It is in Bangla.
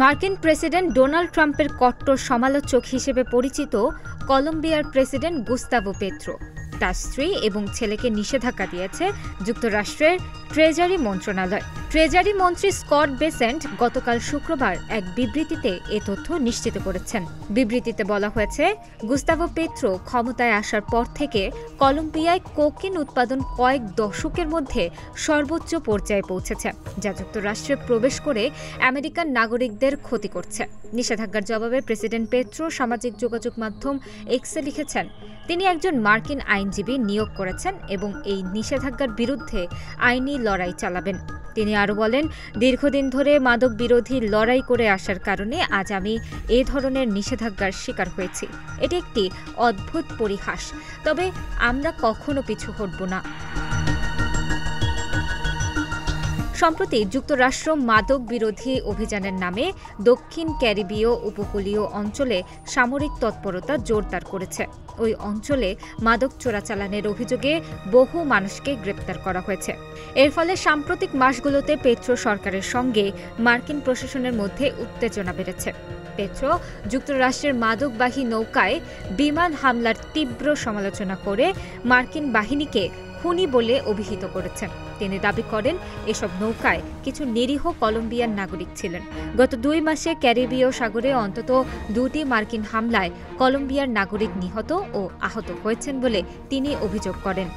মার্কিন প্রেসিডেন্ট ডোনাল্ড ট্রাম্পের কট্টর সমালোচক হিসেবে পরিচিত কলম্বিয়ার প্রেসিডেন্ট গুস্তাভো পেত্রো তার স্ত্রী এবং ছেলেকে নিষেধাজ্ঞা দিয়েছে যুক্তরাষ্ট্রের ট্রেজারি মন্ত্রণালয়। ট্রেজারি মন্ত্রী স্কট বেসেন্ট গতকাল শুক্রবার এক বিবৃতিতে এ তথ্য নিশ্চিত করেছেন। বিবৃতিতে বলা হয়েছে, গুস্তাভো পেত্রো ক্ষমতায় আসার পর থেকে কলম্বিয়ায় কোকেন উৎপাদন কয়েক দশকের মধ্যে সর্বোচ্চ পর্যায়ে পৌঁছেছে, যা যুক্তরাষ্ট্রে প্রবেশ করে আমেরিকান নাগরিকদের ক্ষতি করছে। নিষেধাজ্ঞার জবাবে প্রেসিডেন্ট পেত্রো সামাজিক যোগাযোগ মাধ্যম এক্সে লিখেছেন, তিনি একজন মার্কিন আইনজীবী নিয়োগ করেছেন এবং এই নিষেধাজ্ঞার বিরুদ্ধে আইনি লড়াই চালাবেন। তিনি আরও বলেন, দীর্ঘদিন ধরে মাদক বিরোধী লড়াই করে আসার কারণে আজ আমি এ ধরনের নিষেধাজ্ঞার শিকার হয়েছি। এটি একটি অদ্ভুত পরিহাস, তবে আমরা কখনো পিছু হটব না। সম্প্রতি যুক্তরাষ্ট্র মাদক বিরোধী অভিযানের নামে দক্ষিণ ক্যারিবীয় উপকূলীয় অঞ্চলে সামরিক তৎপরতা জোরদার করেছে। ওই অঞ্চলে মাদক চোরাচালানের অভিযোগে বহু মানুষকে গ্রেপ্তার করা হয়েছে। এর ফলে সাম্প্রতিক মাসগুলোতে পেত্রো সরকারের সঙ্গে মার্কিন প্রশাসনের মধ্যে উত্তেজনা বেড়েছে। পেত্রো যুক্তরাষ্ট্রের মাদকবাহী নৌকায় বিমান হামলার তীব্র সমালোচনা করে মার্কিন বাহিনীকে খুনি বলে অভিহিত করেছেন। তিনি দাবি করেন, এসব নৌকায় কিছু নিরীহ কলম্বিয়ান নাগরিক ছিলেন। গত 2 মাসে ক্যারিবীয় সাগরে অন্তত 2টি মার্কিন হামলায় কলম্বিয়ার নাগরিক নিহত ও আহত হয়েছেন বলে তিনি অভিযোগ করেন।